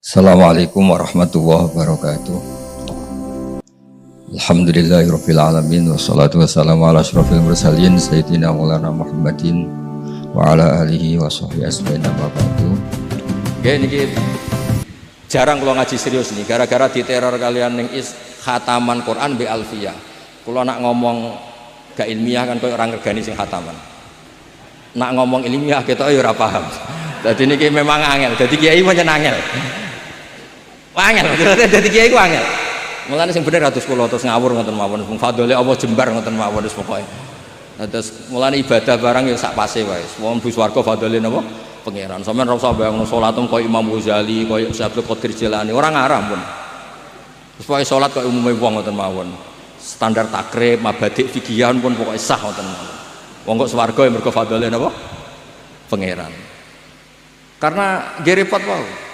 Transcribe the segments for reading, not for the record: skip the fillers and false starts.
Assalamualaikum warahmatullahi wabarakatuh. Alhamdulillahirabbil alamin wassalatu wassalamu ala asyrofil mursalin sayyidina maulana Muhammadin wa ala alihi wa sahbihi ajmain amma ba'du. Nggih niki jarang kula ngaji serius nih gara-gara diteror kalian ning khataman Quran bi alfiyah. Kula nak ngomong gak ilmiah kan koyo orang regani sing khataman. Nak ngomong ilmiah ketok ya ora paham. Dadi niki memang angel. Dadi kiai pancen angel. Angel, dadi kiai ku angel. Mulane sing bener kados kula terus ngawur ngoten mawon, fadhole Allah jembar ngoten mawon wis pokoke. Terus mulane ibadah barang ya sak pase wae. Wong bu swarga fadhole napa? Pangeran. Sampeyan ora usah bayangno salatem koyo Imam Ghazali, koyo Syekh Abdul Qadir Jilani, ora ngarah pun. Terus pokoke salat koyo umume wong ngoten mawon. Standar takrib, mabadik fikihan pun pokoke sah ngoten mawon. Wong kok swarga ya mergo fadhole napa? Pangeran. Karena nggih repot wae.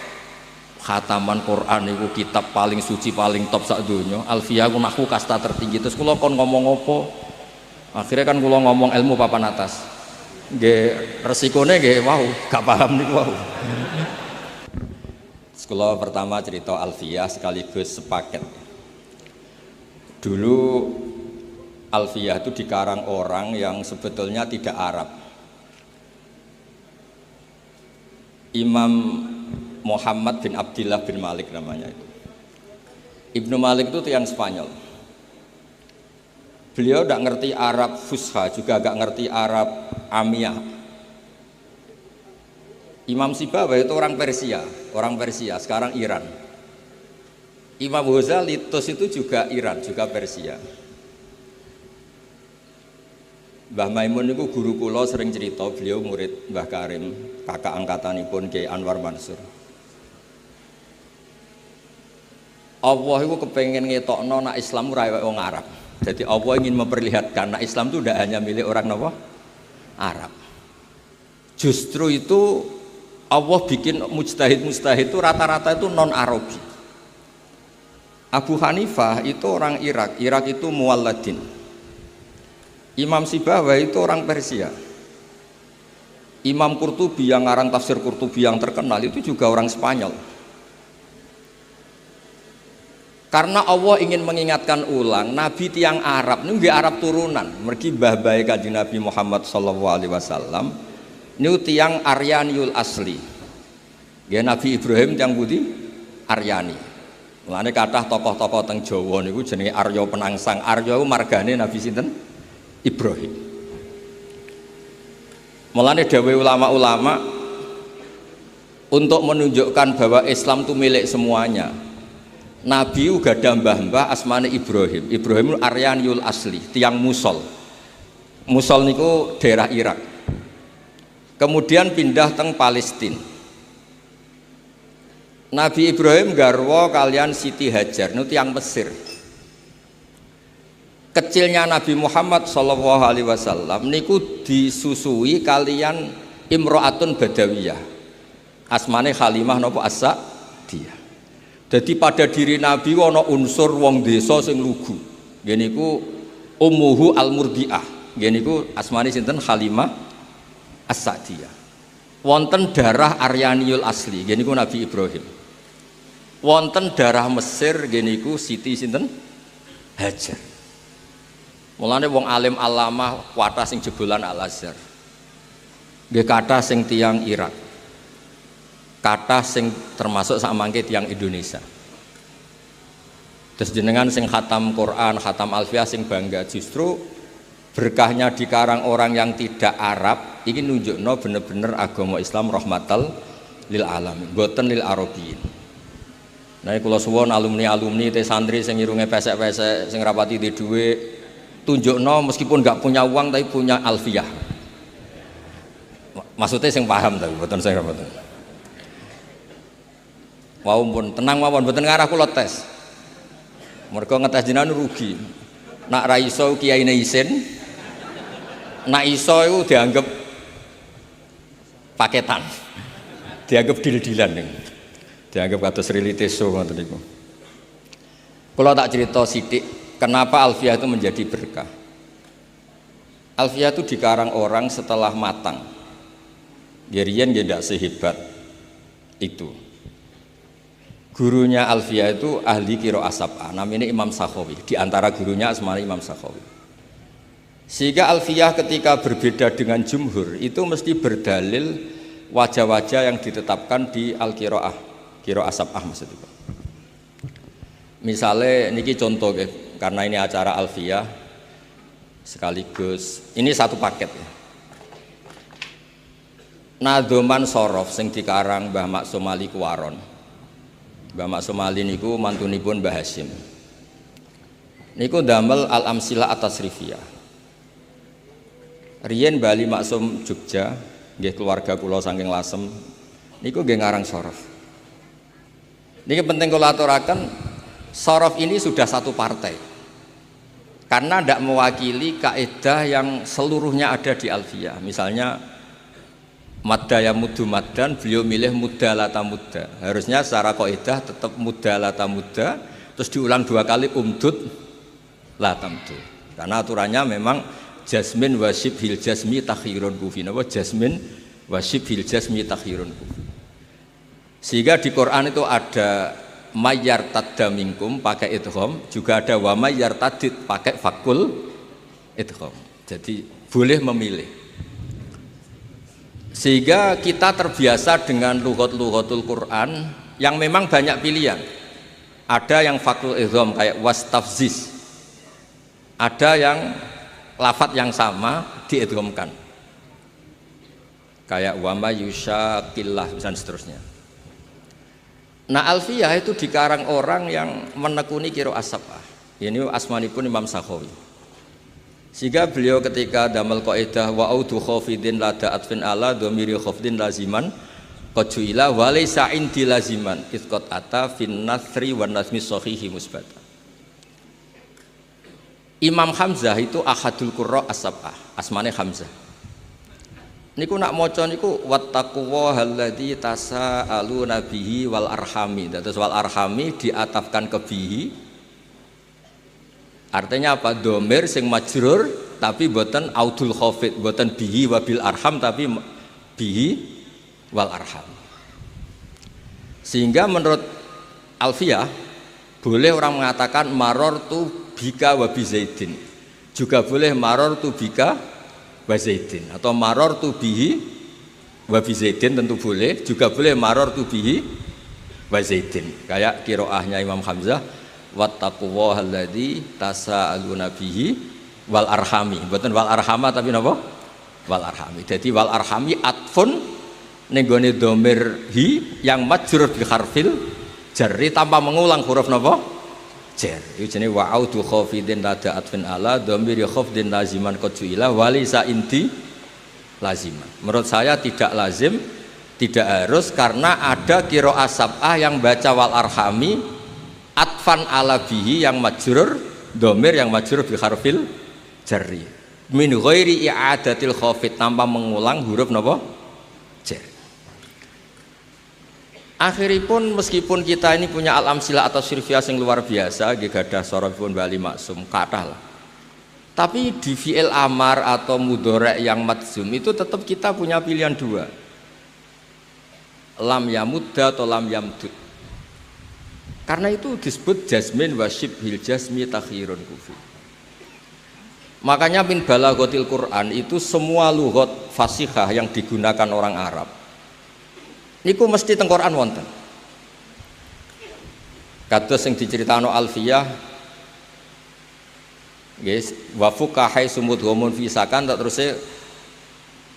Khataman Quran itu kitab paling suci paling top sak donya. Alfiyah ku nahwu kasta tertinggi. Terus kula kon ngomong apa? Akhirnya kan kula ngomong ilmu papan atas. Nggih resikone nggih wau, gak paham niku wau. Kula pertama cerita Alfiyah sekaligus sepaket. Dulu Alfiyah itu dikarang orang yang sebetulnya tidak Arab. Imam Muhammad bin Abdullah bin Malik namanya itu. Ibnu Malik itu tiang Spanyol. Beliau tidak ngerti Arab Fusha, juga gak ngerti Arab Amiyah. Imam Sibawayh itu orang Persia, sekarang Iran. Imam Ghazali itu juga Iran, juga Persia. Mbah Maimun itu guru kula sering cerita, beliau murid Mbah Karim, kakak angkatanipun Kiai Anwar Mansur. Allah itu kepengen ngetokno nak Islam ora wong Arab. Jadi Allah ingin memperlihatkan nak Islam itu tidak hanya milik orang Arab. Justru itu Allah bikin mujtahid itu rata-rata itu non Arabi. Abu Hanifah itu orang Irak itu muwalladin. Imam Sibawayh itu orang Persia. Imam Qurtubi yang ngarang tafsir Qurtubi yang terkenal itu juga orang Spanyol. Karena Allah ingin mengingatkan ulang, Nabi tiang Arab, ini Arab turunan, mergi mbah-mbahe Kanjeng Nabi Muhammad sallallahu alaihi wasallam, ini tiang Aryaniul asli. Ya Nabi Ibrahim tiang budi Aryani. Mulane kathah tokoh-tokoh teng Jawa niku jenenge Arya Penangsang. Arya iku margane Nabi sinten? Ibrahim. Mulane dawuh ulama-ulama untuk menunjukkan bahwa Islam itu milik semuanya. Nabi uga ada mbah-mbah asmane Ibrahim. Ibrahim Aryaniul asli, tiang Musol. Musol niku daerah Irak. Kemudian pindah teng Palestina. Nabi Ibrahim garwa kalian Siti Hajar, niku tiang Mesir. Kecilnya Nabi Muhammad sallallahu alaihi wasallam niku disusui kalian Imro'atun Badawiyah. Asmane Halimah napa As-Sa'diyah. Jadi pada diri Nabi ana unsur wong desa sing lugu. Nggih niku ummuhu al-murdiah. Nggih niku asmane sinten? Halimah As-Sa'diyah. Wonten darah Aryaniul asli. Nggih niku Nabi Ibrahim. Wonten darah Mesir nggih niku Siti sinten? Hajar. Mulane wong alim alamah kathah sing jebolan Al-Azhar. Nggih kathah sing tiyang Irak. Kata sing termasuk sak mangke tiyang Indonesia. Terus jenengan sing khatam Quran, khatam Alfiyah sing bangga, justru berkahnya dikarang orang yang tidak Arab ini nunjukno bener-bener agama Islam rahmatal lil alamin, boten lil arabiyyin. Nah kula suwun alumni te santri sing irunge pesek-pesek sing rapati di dhuwit tunjukno meskipun enggak punya uang tapi punya Alfiyah. Maksudnya sing paham tapi boten sing boten. Wau pun tenang mawon mboten ngarah kula tes. Mergo ngetes jenengan rugi. Nak ra iso kiyaine isin. Nak iso iku dianggap paketan. Dianggap dil-dilan ning. Dianggap kados relite show ngoten niku. Kula tak cerita sithik kenapa Alfiyah itu menjadi berkah. Alfiyah itu dikarang orang setelah matang. Riyen nggih ndak sehebat itu. Gurunya Alfiyah itu ahli qiraah sab'ah, namanya Imam Sakhawi. Di antara gurunya asmanya Imam Sakhawi. Sehingga Alfiyah ketika berbeda dengan jumhur itu mesti berdalil wajah-wajah yang ditetapkan di al-qiraah, qiraah sab'ah maksudnya. Misalnya niki contoh karena ini acara Alfiyah sekaligus ini satu paket ya. Nadhoman Sorof sing dikarang Mbah Maksum Ali Kuwaron. Mbah Maksum Ali niku mantunipun Mbah Hasyim. Niku damel Al-Amsilah At-Tasrifiyah. Riyen Bali Maksum Jogja, nggih keluarga kula saking Lasem, niku nggih ngarang Sorof. Niki penting kula aturaken, Sorof ini sudah satu partai. Karena tidak mewakili kaidah yang seluruhnya ada di Alfiyah. Misalnya madda ya muddu maddan, beliau milih mudda lata mudda. Harusnya secara kaidah tetap mudda lata mudda, terus diulang dua kali umdud lata muddu. Karena aturannya memang jasmin wasib hil jasmi takhirun kufi. Napa jasmin wasib hil jasmi takhirun kufi. Sehingga di Quran itu ada mayyar tadda minkum pakai idgham, juga ada wa mayyar tadid pakai fakul idgham. Jadi boleh memilih. Sehingga kita terbiasa dengan lughat-lughatul Quran yang memang banyak pilihan. Ada yang fakul idgham kayak wastafziz. Ada yang lafadz yang sama diidghamkan. Kayak wa may yushaqillah dan seterusnya. Nah, Alfiyah itu dikarang orang yang menekuni qiraah sab'ah. Ini asmanipun Imam Sakhawi. Sehingga beliau ketika damel kaidah wa audu khafidin lada atfin ala dhamiri khafdin laziman qad ju'ila wa laysa indi laziman isqat ata fin nasri wan nazmi sahihi musbata. Imam Hamzah itu ahadul qurra as-sab'ah, asmane Hamzah. Niku nak maca niku wattaquwa alladzi tasaaluna bihi wal arhami. Terus wal arhami diatafkan ke bihi. Artinya apa? Domir sing majrur tapi boten audul khafid, boten bihi wabil arham tapi bihi wal arham. Sehingga menurut Alfiyah boleh orang mengatakan marortu bika wa bi zaidin. Juga boleh marortu bika wa zaidin atau marortu bihi wa bi zaidin, tentu boleh. Juga boleh marortu bihi wa zaidin. Kayak qiraahnya Imam Hamzah wattaqullaha alladzi tasaaluna bihi wal arhami. Mboten wal arhama tapi napa? Wal arhami. Jadi wal arhami atfun ning gone dhamir hi yang majrur bi harfil jarri tanpa mengulang huruf napa? Jar. Iku jenenge wa audu khafidin lada atfin ala dhamir khafdin laziman qad ju'ila walisa inti laziman. Menurut saya tidak lazim, tidak harus, karena ada qiraah sab'ah yang baca wal arhami atfan ala bihi yang majrur dhamir yang majrur bi harfil jarri min ghairi i'adatil khafid tanpa mengulang huruf napa jar. Akhiripun meskipun kita ini punya al-amsilah atau sirfiyah yang luar biasa, nggih gadah sorofipun Bali Maksum kathah lah. Tapi di fi'il amar atau mudhari' yang madzum itu tetap kita punya pilihan dua. Lam yamudda atau lam yamdud. Karena itu disebut jasmin wa syibhil jasmi takhirun kufi. Makanya min balaghatil Quran itu semua lughat fasihah yang digunakan orang Arab niku mesti teng Quran wonten. Kados sing diceritakno Alfiyah guys, wa fuqahai sumudhumun fi sakan, terusé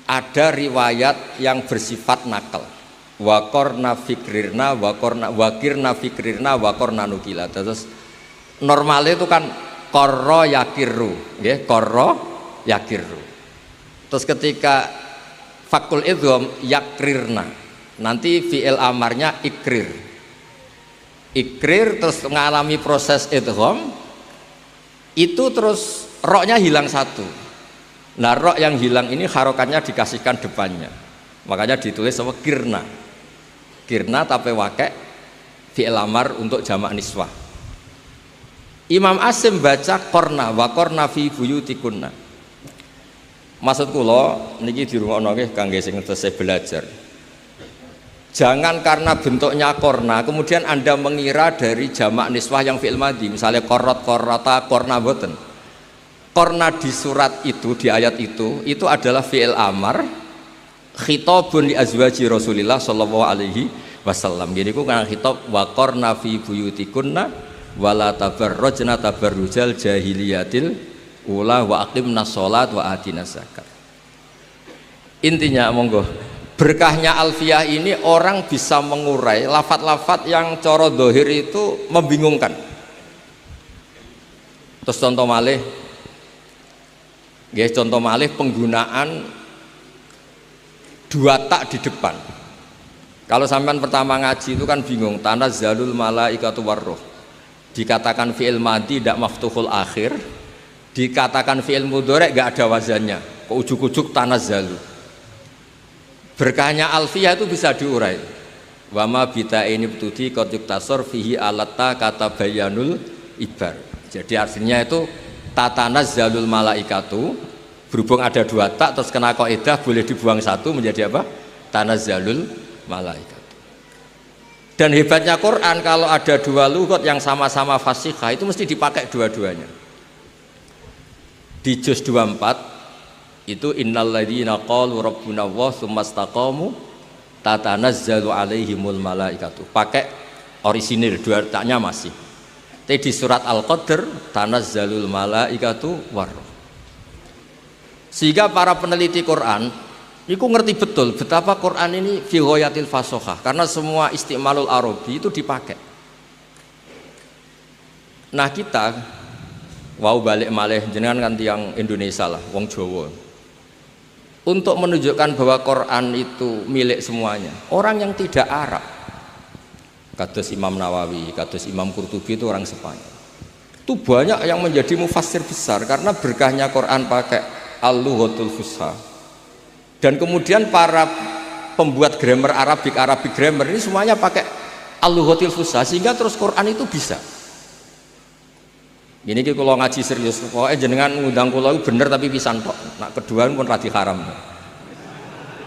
ada riwayat yang bersifat nakal. Wa qarna fikrirna wa qarna wakirna fikrirna wa qarna nukila. Terus normalnya itu kan qarra yakirru, nggih, qarra yakirru. Terus ketika fakul idgham yakrirna, nanti fi'il amarnya ikrir. Ikrir terus mengalami proses idgham, itu terus roknya hilang satu. Nah, rok yang hilang ini harokatnya dikasihkan depannya, makanya ditulis sama kirna. Kirna tapi wakai fi'il amar untuk jamak niswah. Imam Asim baca korna wa korna fi buyutikunna. Maksud kula niki dirungokno nggih kangge sing tesih belajar. Jangan karena bentuknya korna kemudian Anda mengira dari jamak niswah yang fi'il madhi, misalnya korot, korota, korna, boten. Korna di surat itu, di ayat itu adalah fi'il amar khitabun li azwaji Rasulillah sallallahu alaihi wasallam. Jadi ku kan khitab wa qarna fi buyutikunna wala tabarrajna tabarrujal jahiliyatil ula wa aqimna sholat wa atina zakat. Intinya monggo berkahnya alfiyah ini orang bisa mengurai lafat-lafat yang coro dohir itu membingungkan. Terus contoh malih, guys, contoh malih penggunaan dua tak di depan. Kalau sampean pertama ngaji itu kan bingung, tanazzalul malaikatu warruh. Dikatakan fi'il madhi tidak maftuhul akhir, dikatakan fi'il mudhari' enggak ada wazannya. Kok ujuk-ujuk tanazzalu. Berkahnya alfiyah itu bisa diurai. Wa ma bita ini btudi qad yuktasar fihi alatta kata bayanul ibar. Jadi artinya itu tatanazzalul malaikatu, berhubung ada dua tak terus kena kaidah boleh dibuang satu menjadi apa? Tanazzalul malaikatu. Dan hebatnya Quran kalau ada dua lughat yang sama-sama fasihah itu mesti dipakai dua-duanya. Di juz 24 itu innal ladzina qalu rabbuna Allah tsumma istaqamu tatanazzalu alaihimul malaikatu. Pakai orisinil dua taknya masih. Tapi di surat Al-Qadr tanazzalul malaikatu warruh. Sehingga para peneliti Quran itu ngerti betul betapa Quran ini fi ghayatil fasahah karena semua istimalul arabi itu dipakai. Nah kita wow balik malih jenengan kan tiang Indonesia lah, wong Jawa. Untuk menunjukkan bahwa Quran itu milik semuanya. Orang yang tidak Arab, kados Imam Nawawi, kados Imam Qurtubi itu orang Spanyol. Itu banyak yang menjadi mufassir besar karena berkahnya Quran pakai al-lughatul fusha. Dan kemudian para pembuat grammar Arabic grammar ini semuanya pakai al-lughatul fusha sehingga terus Quran itu bisa. Ini kalau ngaji serius, pokoknya jenengan ngundang kula bener tapi pisan kok. Nak kedua pun radi haram.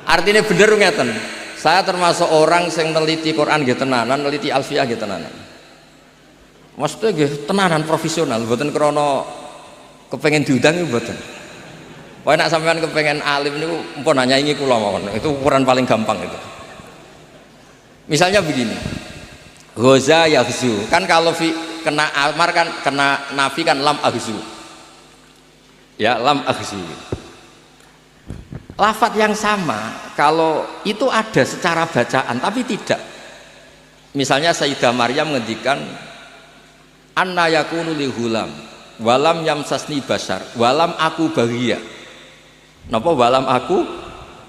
Artinya bener ngeten. Saya termasuk orang yang neliti Quran nggih tenanan, neliti alfiyah nggih tenanan. Maksudnya nggih tenanan profesional, mboten krana kepengen diundang mboten. Pokoke nak sampean kepengen alim niku mpun nyanyi kula mawon. Itu ukuran paling gampang itu. Misalnya begini. Ghaza yaghzu. Kan kalau kena amar kan kena nafi kan lam aghzu. Ya, lam aghzu. Lafat yang sama kalau itu ada secara bacaan tapi tidak. Misalnya Sayyidah Maryam ngendikan anna yakunu li hulam walam yamsasni basar walam aku bahagia. Napa walam aku?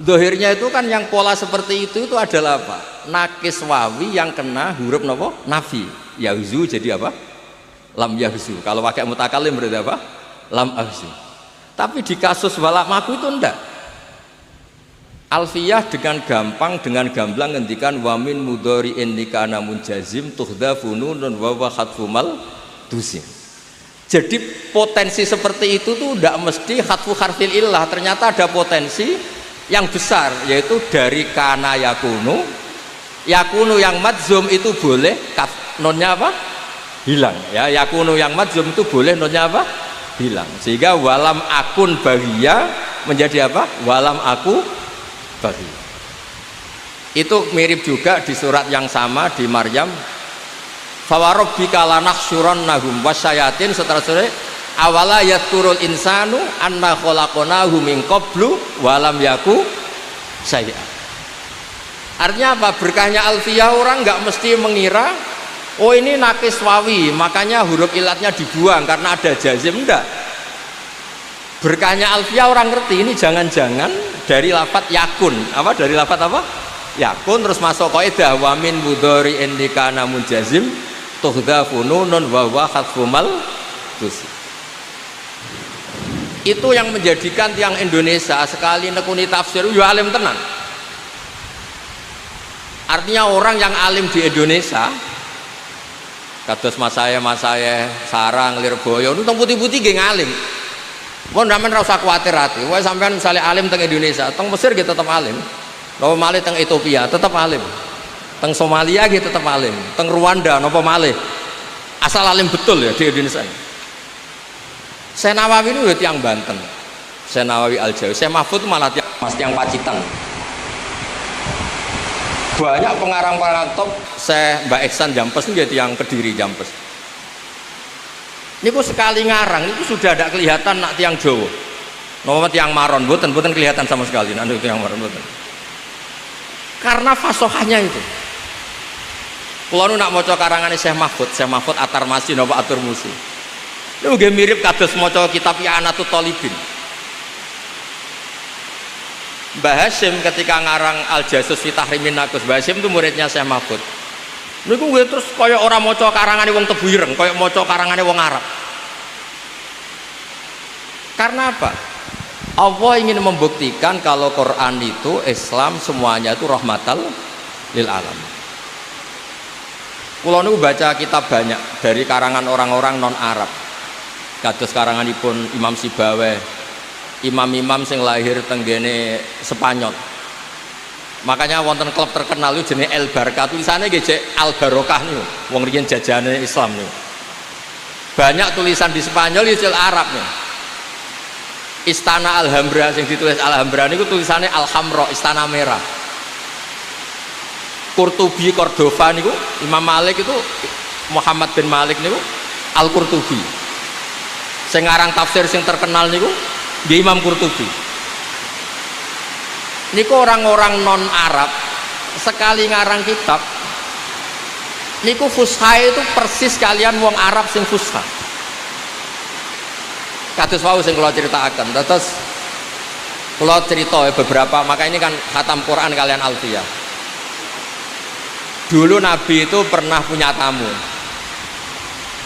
Zahirnya itu kan yang pola seperti itu adalah apa? Nakis wawi yang kena huruf napa? Nafi. Yahzu jadi apa? Lam yahzu. Kalau pakai mutakalim berarti apa? Lam ahzu. Tapi di kasus walam aku itu enggak. Alfiyah dengan gampang, dengan gamblang ngendikan wamin mudhari'in nikana munjazim tuhdhafu nunun wa wa khatfumal dusim. Jadi potensi seperti itu tuh tidak mesti khatfu harfil illah, ternyata ada potensi yang besar yaitu dari kana yakunu yang madzum itu boleh nonnya apa? Hilang ya, yakunu yang madzum itu boleh nonnya apa? Hilang. Sehingga walam akun bahagia menjadi apa? Walam aku bahagia. Itu mirip juga di surat yang sama di Maryam. Fawarabbika lanahsyurannahum wasyayatin seterusnya awala yadkurul insanu anna khalaqnahu min qablu walam yaku syai'a. Artinya apa? Berkahnya alfiyah orang nggak mesti mengira oh ini nakis wawi makanya huruf ilatnya dibuang karena ada jazim, enggak. Berkahnya alfiyah orang ngerti ini jangan-jangan dari lafat yakun. Apa? Dari lafat apa? Yakun terus masuk kaidah wa min mudhari'in likana munjazim tuhdhafu nunun wa wa khatfumal dusim. Itu yang menjadikan tiang Indonesia sekali nekuni tafsir yo alim tenan. Artinya orang yang alim di Indonesia kados mas saya Sarang Lirboyo itu teng putih-putih nggih ngalim. Mun sampean ora usah kuwatir ati. Wae sampean misalnya alim teng Indonesia, teng Mesir nggih tetep alim. Lawa malih teng Ethiopia tetep alim. Teng Somalia gitu tetap alim, teng Rwanda nopo malih asal alim betul ya di Indonesia. Syekh Nawawi ini udah tiang Banten, Syekh Nawawi Al-Jawi. Syekh Mahfud malah tiang Pacitan. Banyak pengarang-pengarang top. Syekh Mbak Ihsan Jampes ini jadi yang Kediri Jampes. Ini kok sekali ngarang itu sudah ada kelihatan nak tiang Jawa. Nomor tiang Maron, buatan kelihatan sama sekali. Nanti tiang Maron buatan. Karena fasohanya itu. Kalau nu nak maca karangane Syekh Mahfud Atar Masi napa Atur Musi. Itu nggih mirip kados maca kitab I'anatut Thalibin. Mbah Hasyim ketika ngarang Al-Jasus fi Tahrimin Nakus, Mbah Hasyim itu muridnya Syekh Mahfud. Niku nggih terus kaya ora maca karangane wong Tebu Ireng, kaya maca karangane wong Arab. Karena apa? Allah ingin membuktikan kalau Quran itu Islam semuanya itu rahmatal lil alamin. Kulo niku baca kitab banyak dari karangan orang-orang non Arab. Kados karanganipun Imam Sibawayh, imam-imam sing lahir tenggene Spanyol. Makanya wonten klub terkenal itu jenenge El Barca, tulisannya nggih Al Barokah niku. Wong riyen jajane Islam niku. Banyak tulisan di Spanyol itu Arab nih. Istana Alhambra yang ditulis Alhambra niku tulisannya Alhamra, Istana Merah. Qurtubi Cordova niku Imam Malik itu Muhammad bin Malik niku Al-Qurtubi. Sing ngarang tafsir sing terkenal niku nggih Imam Qurtubi. Niku orang-orang non Arab sekali ngarang kitab niku fusha itu persis kalian wong Arab sing fusha. Kados wau sing kula critakaken. Terus kula cerita beberapa, maka ini kan khatam Quran kalian Alfiyah. Dulu Nabi itu pernah punya tamu.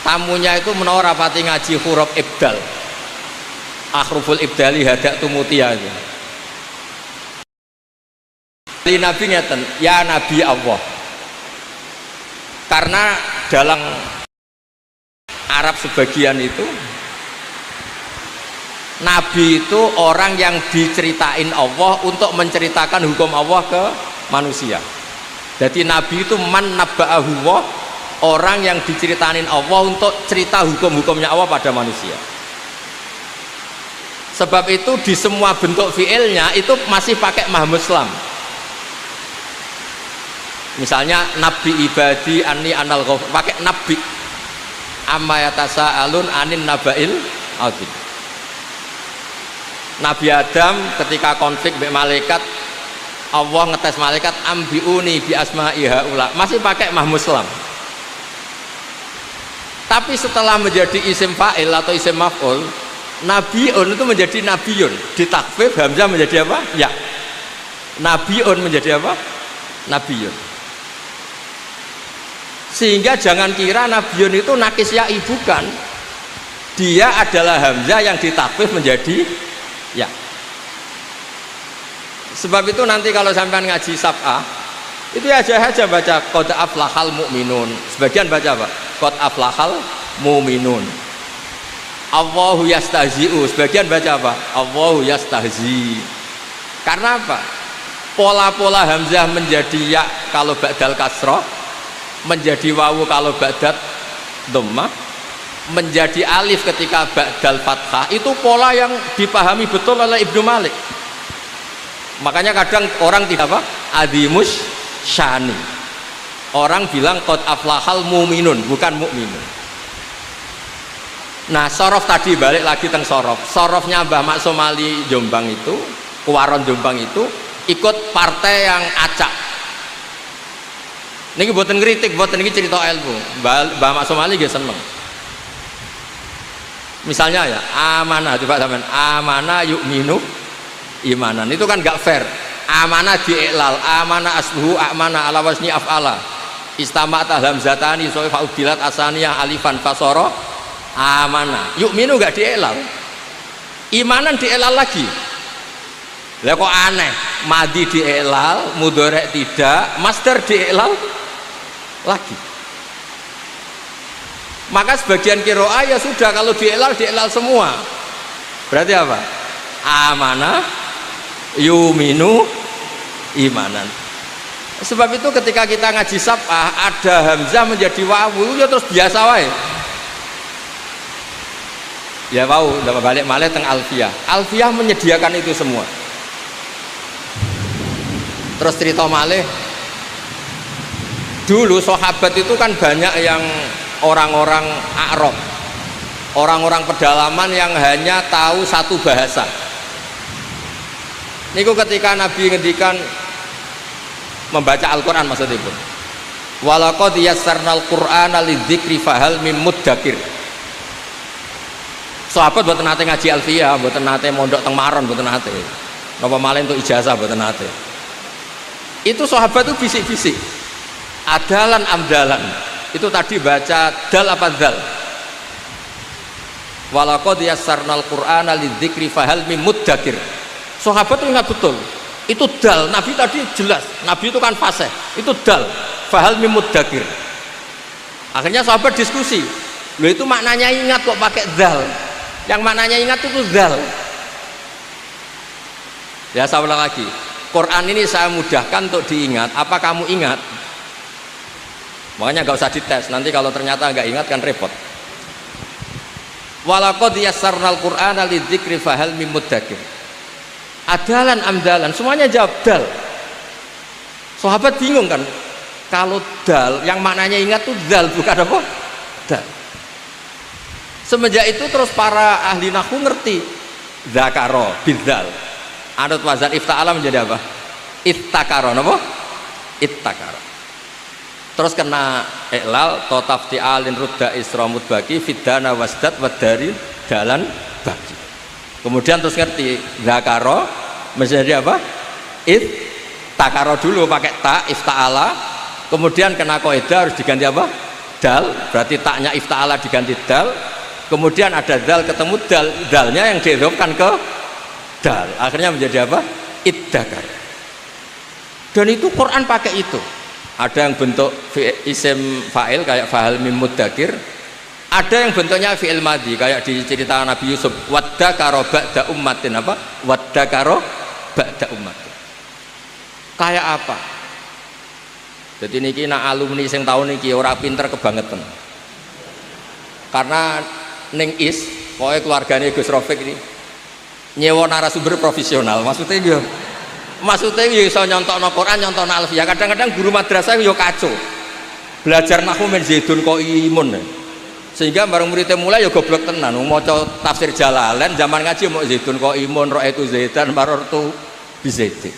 Tamunya itu menawa rapati ngaji huruf ibdal. Akhruful ibdali hadak tumutia itu. Nabi ngeten, ya Nabi Allah. Karena dalam Arab sebagian itu Nabi itu orang yang diceritain Allah untuk menceritakan hukum Allah ke manusia. Jadi Nabi itu man nabba'ahu Allah, orang yang diceritain Allah untuk cerita hukum-hukumnya Allah pada manusia. Sebab itu di semua bentuk fiilnya itu masih pakai mahmuslam. Misalnya Nabi ibadi anni anal ghafur, pakai Nabi. Amma yatasaalun anin naba'il azim. Nabi Adam ketika konflik dengan malaikat, Allah ngetes malaikat ambiuni bi asma'i haula, masih pakai mahmuslam. Tapi setelah menjadi isim fa'il atau isim maf'ul, nabiun itu menjadi nabiyun, ditakfif hamzah menjadi apa? Ya. Nabiun menjadi apa? Nabiyun. Sehingga jangan kira nabiyun itu nakis ya'i, bukan. Dia adalah hamzah yang ditakfif menjadi ya. Sebab itu nanti kalau sampean ngaji sab'ah itu aja baca qad aflahal mu'minun. Sebagian baca apa? Qad aflahal mu'minun. Allahu yastahzi'u. Sebagian baca apa? Allahu yastahzi. Karena apa? Pola-pola hamzah menjadi ya kalau ba'dal kasrah, menjadi wawu kalau ba'dal dhammah, menjadi alif ketika ba'dal fathah, itu pola yang dipahami betul oleh Ibnu Malik. Makanya kadang orang tidak apa? Adimus syani. Orang bilang qad aflahal mu'minun, bukan mu'minun. Nah, sorof tadi balik lagi teng sorof. Sorofnya Mbah Maksum Ali Jombang itu, Kuwaron Jombang itu ikut partai yang acak. Niki boten kritik, boten niki cerita ilmu. Mbah Maksum Ali nggih seneng. Misalnya ya, amanah coba sampean, amanah yu'minu imanan, itu kan gak fair. Amanah diiklal, amanah asluhu amanah ala wasni af'ala, istama'at hamzatani so'i fa'udilat asaniyah alifan fasoro amanah. Yu'minu gak diiklal, imanan diiklal lagi. Lah kok aneh, madi diiklal, mudhari' tidak, masdar diiklal lagi. Maka sebagian qiraah ya sudah, kalau diiklal semua. Berarti apa? Amanah yuminu imanan. Sebab itu ketika kita ngaji sab'ah ada hamzah menjadi wawu ya terus biasa wae. Ya wawu, udah balik malih teng alfiyah. Alfiyah menyediakan itu semua. Terus cerita malih, dulu sahabat itu kan banyak yang orang-orang Arab, orang-orang pedalaman yang hanya tahu satu bahasa. Niku ketika Nabi ngendikan membaca Al-Quran maksudnya pun walaqad yassarnal qur'ana lidzikri fahal mim muddakir. Sahabat mboten nate ngaji alfiyah, mboten nate mondok teng Maron, mboten nate napa malih untuk ijazah, mboten nate. Itu sahabat itu bisik-bisik adalan amdalan, itu tadi baca dal apa dal, walaqad yassarnal qur'ana lidzikri fahal mim muddakir. Sahabat itu ingat betul itu dal, Nabi tadi jelas, Nabi itu kan fasih, itu dal, fahal mimud dakir. Akhirnya sahabat diskusi, loh itu maknanya ingat kok pakai dal, yang maknanya ingat itu dal. Ya saya ulang lagi, Quran ini saya mudahkan untuk diingat, apa kamu ingat? Makanya gak usah dites, nanti kalau ternyata gak ingat kan repot. Walaqad yassarnal qur'ana lidzikri fahal mimud dakir. Adalan amdalan semuanya jawab dal. Sahabat bingung kan, kalau dal yang maknanya ingat tuh dal bukan apa dal. Semenjak itu terus para ahli nahwu ngerti zakaro bidzal, adot wazan ifta'ala menjadi apa ittakaro, apa ittakaro. Terus kena iklal to tafti'alin rudda isramud baki fidana wasdat wadari dalan baki. Kemudian terus ngerti zakaro menjadi apa takaro dulu pakai ta ifta'ala, kemudian kena kaidah harus diganti apa dal, berarti taknya ifta'ala diganti dal, kemudian ada dal ketemu dal, dalnya yang diidhofkan ke dal, akhirnya menjadi apa iddakar. Dan itu Quran pakai itu, ada yang bentuk isim fa'il kayak fahal mim muddakir, ada yang bentuknya fi'il madhi kayak di cerita Nabi Yusuf, waddakaro ba'da ummatin, apa waddakaro ba'da ummatin. Kayak apa? Jadi niki nak alumni sing tahun niki ora pinter kebangetan, karena ning is pokoknya keluarganya Gus Rofik ini nyewa narasumber profesional, maksudnya dia iso nyontokno Quran, nyontokno alfiyah. Kadang-kadang guru madrasah yo kacau belajar nahwu men Zaidun kok imun, sehingga bareng muridnya mulai ya goblok tenan, maca tafsir Jalalain zaman ngaji mau Zaidun kok imun, ra'aitu Zaidan marartu bi Zaidin.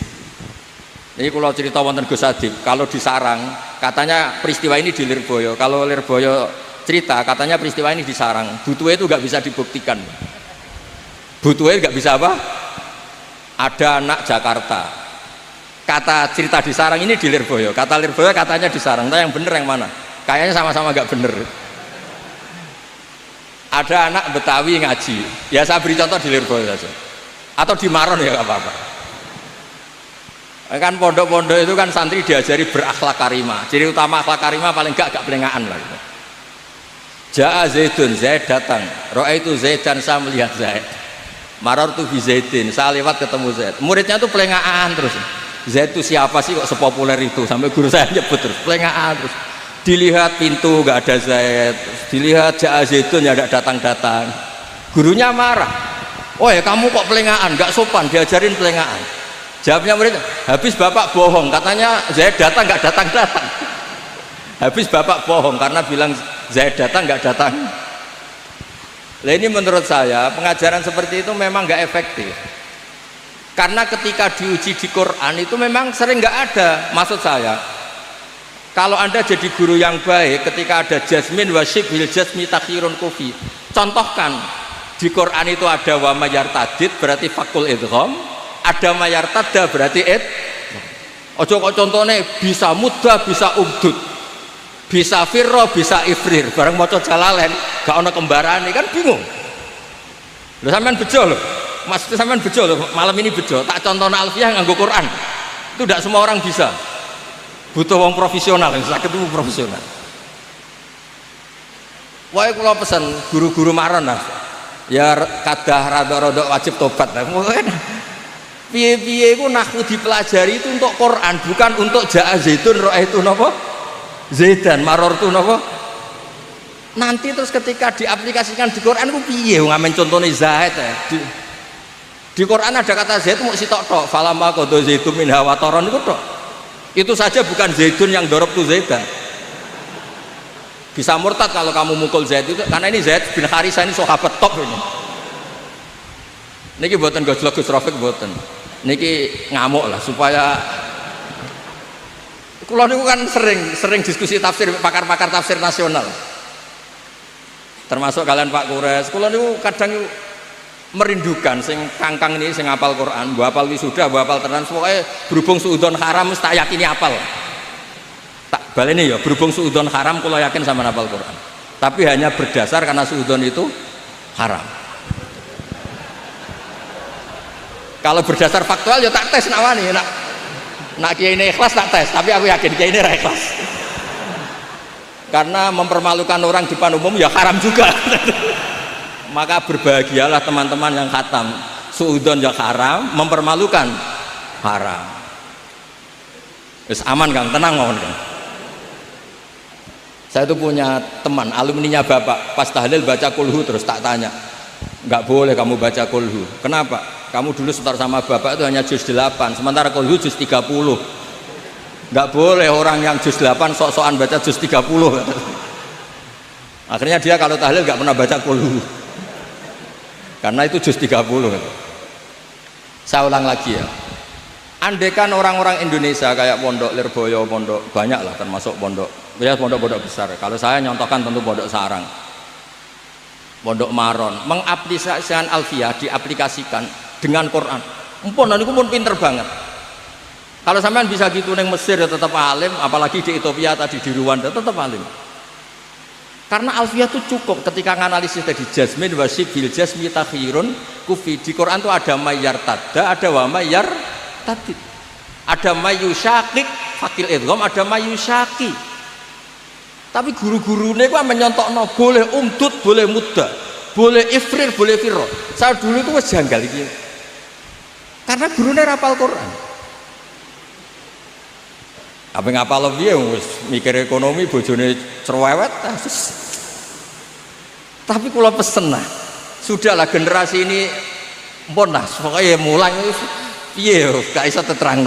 Ini kalau cerita wonten Gus Adib, kalau di Sarang katanya peristiwa ini di Lirboyo, kalau Lirboyo cerita katanya peristiwa ini di Sarang, butuhnya itu nggak bisa dibuktikan, butuhnya nggak bisa apa, ada anak Jakarta, kata cerita di Sarang ini di Lirboyo, kata Lirboyo katanya di Sarang, entah yang bener yang mana, kayaknya sama-sama nggak bener. Ada anak Betawi ngaji, ya saya beri contoh di Lirboyo saja, atau di Maron ya nggak apa-apa. Kan pondok-pondok itu kan santri diajari berakhlak karimah, ciri utama akhlak karimah paling enggak pelengahan lah gitu. Ja'a Zaidun, Zaid datang, ra'aitu Zaidan, saya melihat Zaid, marartu bi Zaidin, saya lewat ketemu Zaid. Muridnya tuh pelengahan terus, Zaid itu siapa sih kok sepopuler itu, sampai guru saya nyebut terus pelengahan terus. Dilihat pintu nggak ada Zaid, dilihat Ja'a Zaidun ya tidak datang-datang. Gurunya marah, oh ya kamu kok pelengahan, nggak sopan, diajarin pelengahan. Jawabnya murid, habis bapak bohong, katanya Zaid datang nggak datang-datang. Habis bapak bohong karena bilang Zaid datang nggak datang. Nah ini menurut saya pengajaran seperti itu memang nggak efektif, karena ketika diuji di Quran itu memang sering nggak ada. Maksud saya, kalau anda jadi guru yang baik, ketika ada jasmin wasyib bil jasmi takhirun kufi, contohkan di Quran itu ada wa mayartadid berarti fakul idgham, ada mayartada berarti ojo kok contohnya bisa mudah bisa ubdud bisa firro bisa ifrir bareng maca Jalalain gak ono kembaran, kan bingung lho. Sampean bejo lho, maksudnya sampean bejo lho, malam ini bejo tak contoh alfiyah nganggo Quran itu tidak semua orang bisa, butuh wong profesional yang sakit itu profesional. Wae kula pesan guru-guru Maron lah ya kadah rada-rada wajib tobat lah. Piye-piye iku nahwu dipelajari itu untuk Quran, bukan untuk ja'a zaitun ra'aitu napa zaidan marartu napa. Nanti terus ketika diaplikasikan di Quran ku piye wong amen contone zaid ya. Di Quran ada kata zaid mau sitok-tok, falamma qadha zaitun minha wa taron itu tok. Itu saja bukan zaidun yang dorobtu zaidan. Bisa murtad kalau kamu mukul Zaid itu, karena ini Zaid bin Harisah ini sahabat top ini. Niki buatan gojlok Gus Rafiq buatan. Niki ngamuk lah supaya. Kulo niku kan sering diskusi tafsir pakar-pakar tafsir nasional. Termasuk kalian Pak Kures. Kulo niku kadang merindukan sing kangkang ini sing hafal Quran, mbok hafal wisuda, mbok hafal tenan pokoke berhubung suudon haram mesti tak yakini hafal. Tak baleni ya, berhubung suudon haram kalau yakin sama hafal Quran, tapi hanya berdasar karena suudon itu haram. Kalau berdasar faktual ya tak tes nawani, nak kiai ini ikhlas tak tes, tapi aku yakin kiai ini ikhlas. Karena mempermalukan orang di depan umum ya haram juga. Maka berbahagialah teman-teman yang khatam suudon yang haram, mempermalukan haram. Terus aman Kang, tenang mohon Kang. Saya itu punya teman alumninya bapak, pas tahlil baca kulhu terus tak tanya, nggak boleh kamu baca kulhu, kenapa? Kamu dulu setor sama bapak itu hanya juz 8, sementara kulhu juz 30. Nggak boleh orang yang juz 8 sok-sokan baca juz 30. Akhirnya dia kalau tahlil nggak pernah baca kulhu, karena itu juz 30. Saya ulang lagi ya, andekan orang-orang Indonesia kayak Pondok Lirboyo, pondok banyak lah termasuk pondok ya, pondok-pondok besar. Kalau saya nyontohkan tentu Pondok Sarang, Pondok Maron, mengaplikasikan Alfiyah, diaplikasikan dengan Quran. Empun niku pun pinter banget. Kalau sampean bisa gitu neng Mesir ya tetap alim, apalagi di Ethiopia tadi di Rwanda tetap alim. Karena Alfiyah itu cukup ketika nganalisis tadi jazmin wasif bil jazmi takhirun kufi. Di Quran itu ada mayyar tada, ada wa mayyar tadid, ada mayyusyakik fakil idgham, ada mayyusyaki. Tapi guru-gurunya kok menyontok boleh umdud, boleh muda, boleh ifrir, boleh firro. Saya dulu itu wes janggal gitu, karena gurunya rapal Quran. Apa ngapal lebih ya, mikir ekonomi, bojone cerewet. Tapi kalau pesen lah, sudahlah generasi ini, pun lah, pokoknya mulai, iya, gak bisa terang.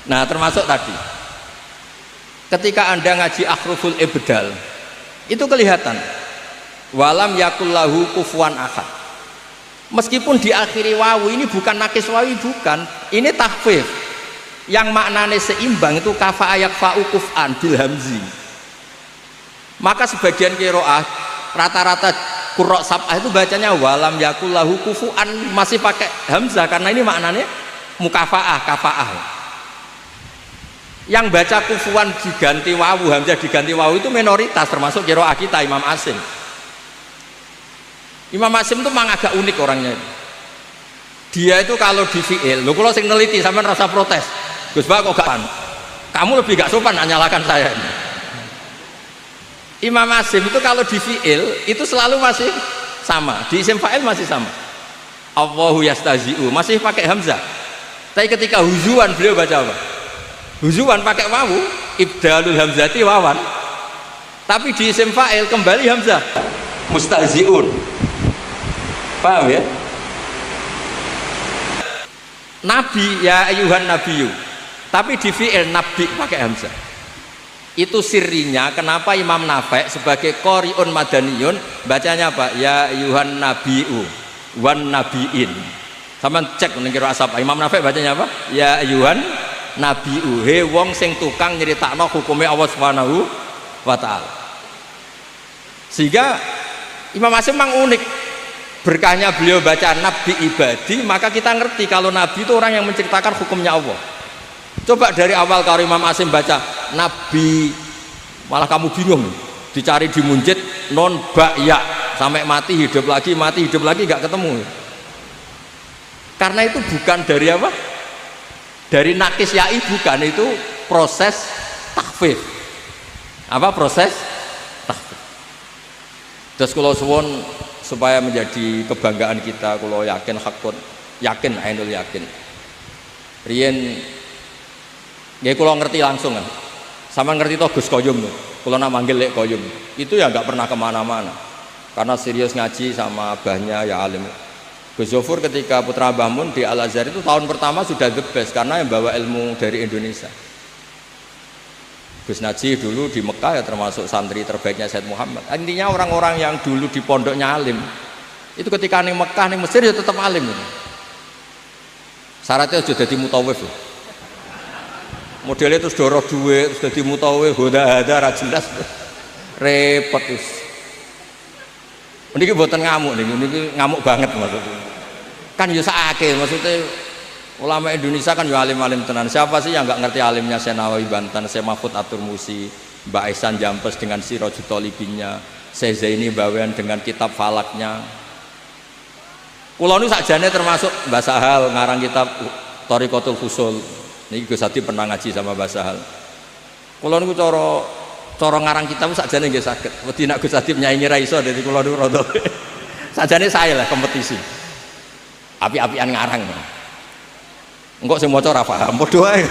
Nah termasuk tadi. Ketika Anda ngaji akhruful ibdal itu kelihatan walam yakullahu kufuwan ahad. Meskipun diakhiri wawu, ini bukan nakis wawi, bukan, ini takhfif yang maknanya seimbang, itu kafa ayak fa'u kuf'an bil hamzi. Maka sebagian qiraah rata-rata qurra sab'ah itu bacanya walam yakullahu kufuwan, masih pakai hamzah karena ini maknanya mukafaah, kafaah. Yang baca kufuan diganti wawu, hamzah diganti wawu itu minoritas, termasuk qiraah kita Imam Asim. Imam Asim itu memang agak unik orangnya. Dia itu kalau di fi'il, lho kalau sing neliti sampean rasa protes. Gus Bak kok gak kamu lebih gak sopan nyalakan saya ini. Imam Asim itu kalau di fi'il itu selalu masih sama, di isim fa'il masih sama. Allahu yastazi'u masih pakai hamzah. Tapi ketika huzuan beliau baca apa? Huzuan pakai wawu, ibdalul hamzati wawan. Tapi di isim fa'il kembali hamzah, mustahzi'un. Paham ya? Nabi ya ayuhan nabiyyu, tapi di fi'il nabi pakai hamzah. Itu sirinya kenapa Imam Nafi' sebagai qori'un madaniyun bacanya apa? Ya ayuhan nabiyyu wan nabiin. Sama cek menengkira asap. Imam Nafi' bacanya apa? Ya ayuhan nabiu, he wong sing tukang nyeritakno hukumnya Allah Subhanahu wa ta'ala. Sehingga Imam Asim memang unik, berkahnya beliau baca nabi ibadi, maka kita ngerti kalau nabi itu orang yang menceritakan hukumnya Allah. Coba dari awal kalau Imam Asim baca nabi, malah kamu bingung, dicari di munjid non ba'ya sampai mati hidup lagi gak ketemu. Karena itu bukan dari apa? Dari nakis ya'i, bukan, itu proses takhfif. Apa proses takhfif? Terus kalau suwun supaya menjadi kebanggaan kita, kalau yakin hakun, yakin ainul yakin, Riyen nggih kula ngerti langsung kan. Sama ngerti toh Gus Koyum tuh. Kula nak manggil Lek Koyum. Itu ya nggak pernah kemana-mana. Karena serius ngaji sama abahnya ya alim. Gus Zofur ketika putra Mbah Mun di Al Azhar itu tahun pertama sudah the best karena yang bawa ilmu dari Indonesia. Gus Najih dulu di Mekah ya termasuk santri terbaiknya Said Muhammad. Intinya orang-orang yang dulu di pondoknya alim itu ketika ning Mekah ning Mesir ya tetap alim itu. Syaratnya sudah jadi mutawif loh. Modelnya terus doroh duit terus jadi mutawif hoda-hada ra jelas repot terus. Niki mboten ngamuk niki ngamuk banget maksudnya. Kan ya sakake maksudnya ulama Indonesia kan ya alim-alim tenan. Siapa sih yang nggak ngerti alimnya Syekh Nawawi Banten, Syekh Mahfud At-Turmusi, Mbak Ihsan Jampes dengan Sirajul Talibinnya, Syekh Zaini Bawean dengan kitab falaknya. Kula nu sakjane termasuk Mbah Sahal ngarang kitab Thariqatul Fusul. Niki Gus Hadi pernah ngaji sama Mbah Sahal. Kula niku cara ngarang kitab sakjane nggih saged. Wedi nek Gus Hadi nyaingi ra iso dadi kula niku rada. Sakjane saya lah kompetisi. Api-apian ngarang. Engko sing maca ora paham padha wae.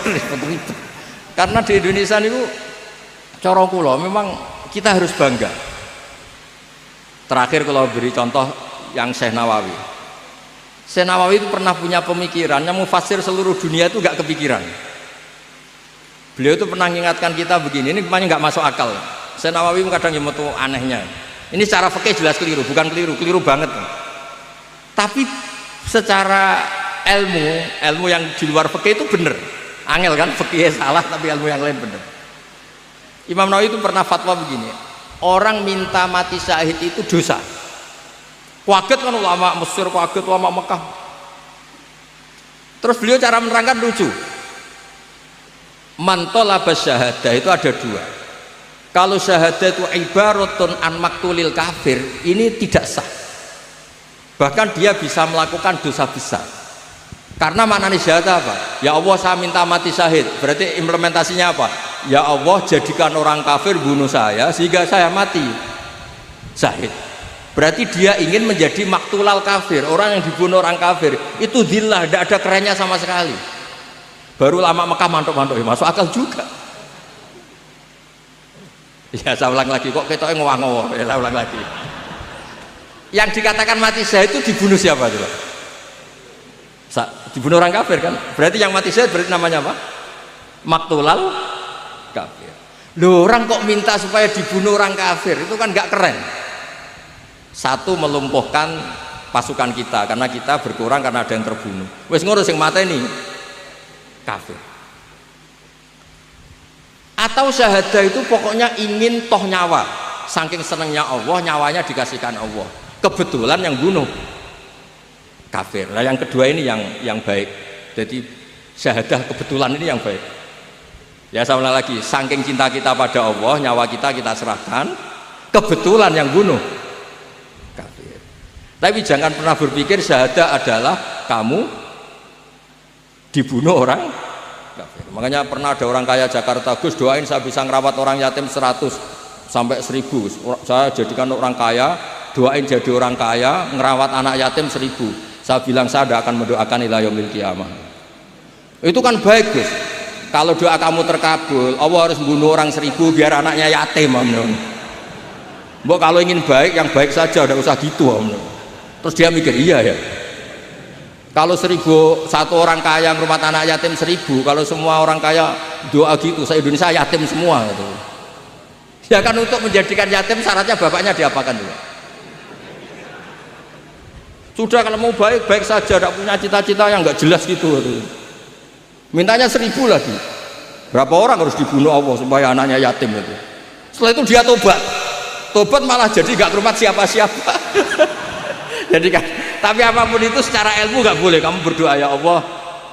Karena di Indonesia niku cara kula memang kita harus bangga. Terakhir kalau beri contoh yang Syekh Nawawi. Syekh Nawawi itu pernah punya pemikiran yang mufasir seluruh dunia itu gak kepikiran. Beliau itu pernah mengingatkan kita begini, ini kemana nggak masuk akal. Syekh Nawawi kadang yang tuh anehnya. Ini secara fikih jelas keliru, bukan keliru banget. Tapi secara ilmu yang di luar fikih itu benar. Angel kan fikih salah tapi ilmu yang lain benar. Imam Nawawi itu pernah fatwa begini, orang minta mati syahid itu dosa. Kaget kan ulama Mesir, kaget ulama Mekah. Terus beliau cara menerangkan lucu. Man talaba syahadah itu ada dua. Kalau syahadah itu ibaratun an maktulil kafir, ini tidak sah. Bahkan dia bisa melakukan dosa besar. Karena maknanya syahadah apa? Ya Allah saya minta mati syahid. Berarti implementasinya apa? Ya Allah jadikan orang kafir bunuh saya sehingga saya mati syahid. Berarti dia ingin menjadi maktulal kafir, orang yang dibunuh orang kafir. Itu zillah, tidak ada kerennya sama sekali. Baru lama Mekah mantuk-mantuk, masuk akal juga. Ya saya ulang lagi, kok ketoknya ngowah-ngowah, ya saya ulang lagi. Yang dikatakan mati syahid itu dibunuh siapa coba? Dibunuh orang kafir kan? Berarti yang mati syahid berarti namanya apa? Maktulal kafir. Loh, orang kok minta supaya dibunuh orang kafir, itu kan nggak keren. Satu, melumpuhkan pasukan kita karena kita berkurang karena ada yang terbunuh. Wes ngurus yang mata ini kafir. Atau syahadah itu pokoknya ingin toh nyawa, saking senengnya Allah nyawanya dikasihkan Allah. Kebetulan yang bunuh kafir. Nah yang kedua ini yang baik. Jadi syahadah kebetulan ini yang baik. Ya sama lagi, saking cinta kita pada Allah, nyawa kita serahkan. Kebetulan yang bunuh kafir. Tapi jangan pernah berpikir syahadah adalah kamu dibunuh orang kafir. Makanya pernah ada orang kaya Jakarta, Gus doain saya bisa ngerawat orang yatim 100 sampai 1000. Saya jadikan orang kaya, doain jadi orang kaya, ngerawat anak yatim 1000. Saya bilang saya tidak akan mendoakan ila yaumil qiyamah. Itu kan baik Gus. Kalau doa kamu terkabul, Allah harus bunuh orang 1000 biar anaknya yatim. Mbok kalau ingin baik, yang baik saja, udah usah gitu. Terus dia mikir, iya ya. Kalau 1001 orang kaya rumah anak yatim 1000, kalau semua orang kaya doa gitu, se-Indonesia yatim semua gitu. Ya kan untuk menjadikan yatim syaratnya bapaknya diapakan juga. Sudah kalau mau baik, baik saja, tidak punya cita-cita yang nggak jelas gitu. Mintanya 1000 lagi. Berapa orang harus dibunuh Allah supaya anaknya yatim itu. Setelah itu dia tobat malah jadi nggak ke rumah siapa-siapa. Jadi kan, tapi apapun itu secara ilmu nggak boleh. Kamu berdoa ya Allah,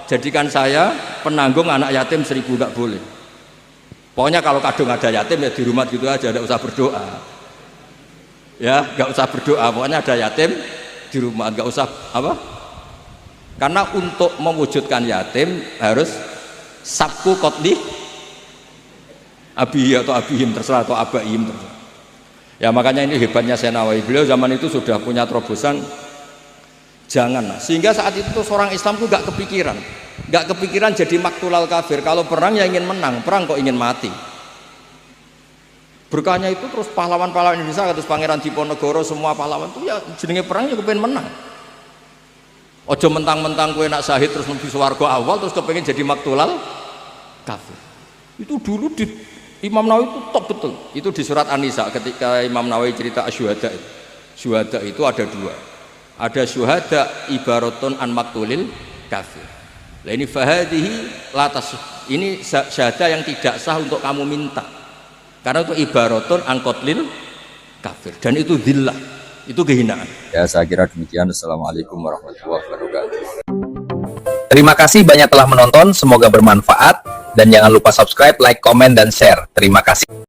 jadikan saya penanggung anak yatim 1000, nggak boleh. Pokoknya kalau kadung ada yatim ya di rumah gitu aja, nggak usah berdoa. Ya, nggak usah berdoa. Pokoknya ada yatim di rumah, nggak usah apa? Karena untuk mewujudkan yatim harus sabku kotli abi atau abihim terserah atau abaihim terserah. Ya makanya ini hebatnya Syekh Nawawi. Beliau zaman itu sudah punya terobosan Jangan. Sehingga saat itu seorang Islam tuh gak kepikiran jadi maktulal kafir. Kalau perang ya ingin menang, perang kok ingin mati. Berkahnya itu terus pahlawan-pahlawan Indonesia, terus Pangeran Diponegoro, semua pahlawan itu ya jenenge perang ya kepengen menang. Ojo mentang-mentang kue nak syahid terus mlebu swarga awal terus kepengen jadi maktulal kafir. Itu dulu di Imam Nawawi itu top betul. Itu di surat An-Nisa ketika Imam Nawawi cerita asyuhada itu. Syuhada itu ada dua. Ada syuhada ibaratun an maktulil kafir. Nah ini fahadihi latas. Ini syahada yang tidak sah untuk kamu minta. Karena itu ibaratun an qatlil kafir dan itu dhillah. Itu kehinaan. Ya saya kira demikian. Assalamualaikum warahmatullahi wabarakatuh. Terima kasih banyak telah menonton. Semoga bermanfaat dan jangan lupa subscribe, like, komen, dan share. Terima kasih.